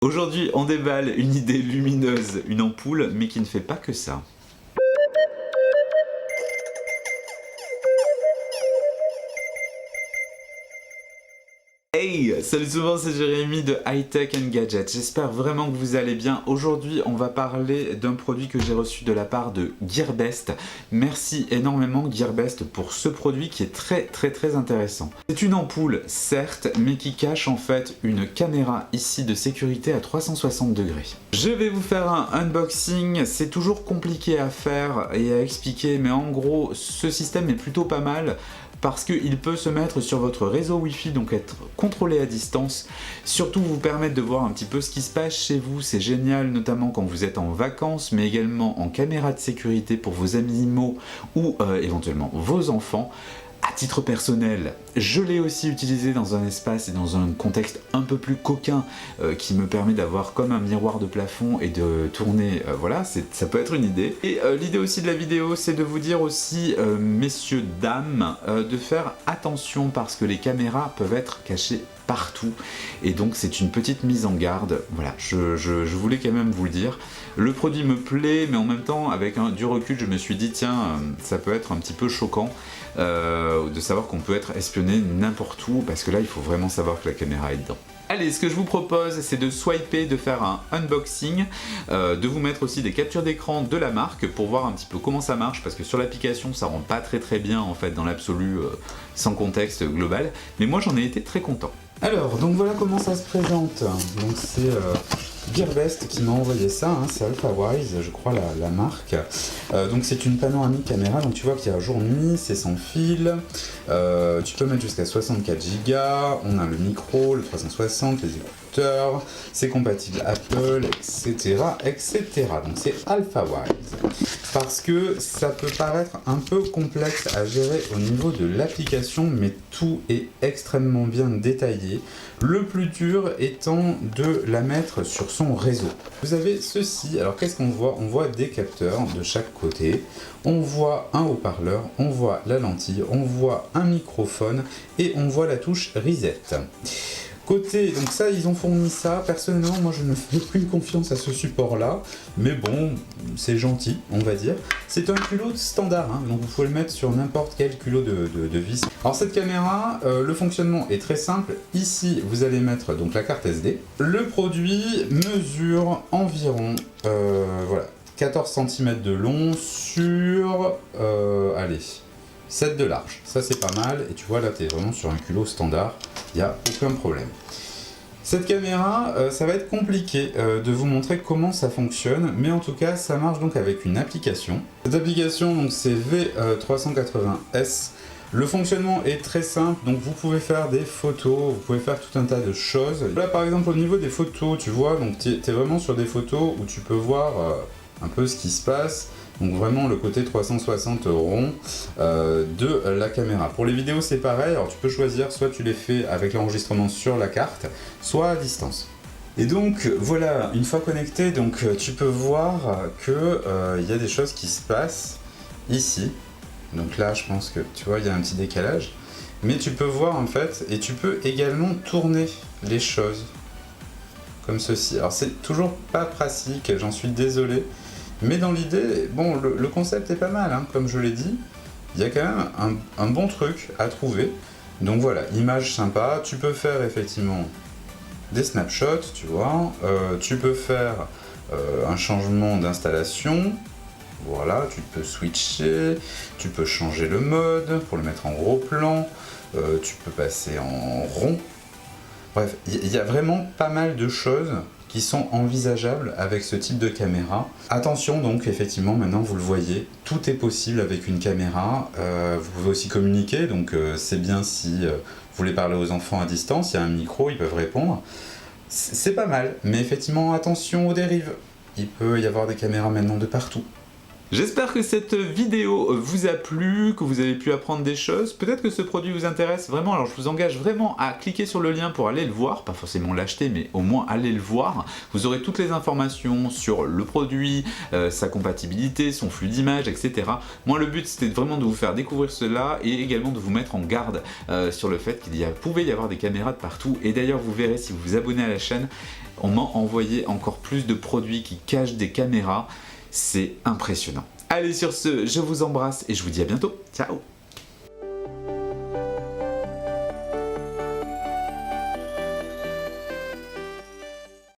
Aujourd'hui, on déballe une idée lumineuse, une ampoule, mais qui ne fait pas que ça. Hey, salut tout le monde, c'est Jérémy de High Tech and Gadgets. J'espère vraiment que vous allez bien. Aujourd'hui, on va parler d'un produit que j'ai reçu de la part de Gearbest. Merci énormément Gearbest pour ce produit qui est très intéressant. C'est une ampoule, certes, mais qui cache en fait une caméra ici de sécurité à 360 degrés. Je vais vous faire un unboxing. C'est toujours compliqué à faire et à expliquer, mais en gros, ce système est plutôt pas mal, parce qu'il peut se mettre sur votre réseau Wi-Fi, donc être contrôlé à distance, surtout vous permettre de voir un petit peu ce qui se passe chez vous. C'est génial, notamment quand vous êtes en vacances, mais également en caméra de sécurité pour vos animaux ou éventuellement vos enfants. À titre personnel, je l'ai aussi utilisé dans un espace et dans un contexte un peu plus coquin qui me permet d'avoir comme un miroir de plafond et de tourner, voilà, ça peut être une idée. Et l'idée aussi de la vidéo, c'est de vous dire aussi, messieurs, dames, de faire attention parce que les caméras peuvent être cachées partout et donc c'est une petite mise en garde. Voilà, je voulais quand même vous le dire. Le produit me plaît, mais en même temps avec du recul je me suis dit tiens, ça peut être un petit peu choquant de savoir qu'on peut être espionné n'importe où, parce que là il faut vraiment savoir que la caméra est dedans. Allez, ce que je vous propose, c'est de swiper, de faire un unboxing, de vous mettre aussi des captures d'écran de la marque pour voir un petit peu comment ça marche, parce que sur l'application ça rend pas très bien en fait dans l'absolu, sans contexte global, mais moi j'en ai été très content. Alors, donc voilà comment ça se présente. Donc c'est Gearbest qui m'a envoyé ça, hein, c'est AlphaWise, je crois la marque. Donc c'est une panoramique caméra, donc tu vois qu'il y a jour-nuit, c'est sans fil. Tu peux mettre jusqu'à 64 Go, on a le micro, le 360, les écouteurs, c'est compatible Apple, etc. Donc c'est AlphaWise. Parce que ça peut paraître un peu complexe à gérer au niveau de l'application, mais tout est extrêmement bien détaillé. Le plus dur étant de la mettre sur son réseau. Vous avez ceci, alors qu'est-ce qu'on voit? On voit des capteurs de chaque côté, on voit un haut-parleur, on voit la lentille, on voit un microphone et on voit la touche reset. Côté, donc ça, ils ont fourni ça. Personnellement, moi, je ne fais plus confiance à ce support-là. Mais bon, c'est gentil, on va dire. C'est un culot standard, hein, donc vous pouvez le mettre sur n'importe quel culot de vis. Alors cette caméra, le fonctionnement est très simple. Ici, vous allez mettre donc la carte SD. Le produit mesure environ, voilà, 14 cm de long sur, allez, 7 de large. Ça, c'est pas mal. Et tu vois, là, tu es vraiment sur un culot standard. Il n'y a aucun problème. Cette caméra, ça va être compliqué de vous montrer comment ça fonctionne, mais en tout cas ça marche donc avec une application. Cette application donc c'est V380S. Le fonctionnement est très simple, donc vous pouvez faire des photos, vous pouvez faire tout un tas de choses. Là par exemple au niveau des photos, tu vois, donc tu es vraiment sur des photos où tu peux voir un peu ce qui se passe. Donc vraiment le côté 360 rond de la caméra. Pour les vidéos c'est pareil, alors tu peux choisir, soit tu les fais avec l'enregistrement sur la carte, soit à distance. Et donc voilà, une fois connecté, donc tu peux voir que y a des choses qui se passent ici. Donc là je pense que tu vois il y a un petit décalage. Mais tu peux voir en fait, et tu peux également tourner les choses. Comme ceci. Alors c'est toujours pas pratique, j'en suis désolé. Mais dans l'idée, bon, le concept est pas mal, hein, comme je l'ai dit. Il y a quand même un bon truc à trouver. Donc voilà, image sympa. Tu peux faire effectivement des snapshots, tu vois. Tu peux faire un changement d'installation. Voilà, tu peux switcher. Tu peux changer le mode pour le mettre en gros plan. Tu peux passer en rond. Bref, il y a vraiment pas mal de choses qui sont envisageables avec ce type de caméra. Attention donc, effectivement, maintenant vous le voyez, tout est possible avec une caméra. Vous pouvez aussi communiquer, donc c'est bien si vous voulez parler aux enfants à distance, il y a un micro, ils peuvent répondre. C'est pas mal, mais effectivement, attention aux dérives. Il peut y avoir des caméras maintenant de partout. J'espère que cette vidéo vous a plu, que vous avez pu apprendre des choses. Peut-être que ce produit vous intéresse vraiment, alors je vous engage vraiment à cliquer sur le lien pour aller le voir, pas forcément l'acheter, mais au moins aller le voir. Vous aurez toutes les informations sur le produit, sa compatibilité, son flux d'images, etc. Moi le but c'était vraiment de vous faire découvrir cela et également de vous mettre en garde sur le fait qu'il pouvait y avoir des caméras de partout. Et d'ailleurs vous verrez si vous vous abonnez à la chaîne, On m'a envoyé encore plus de produits qui cachent des caméras. C'est impressionnant. Allez, sur ce, je vous embrasse et je vous dis à bientôt. Ciao!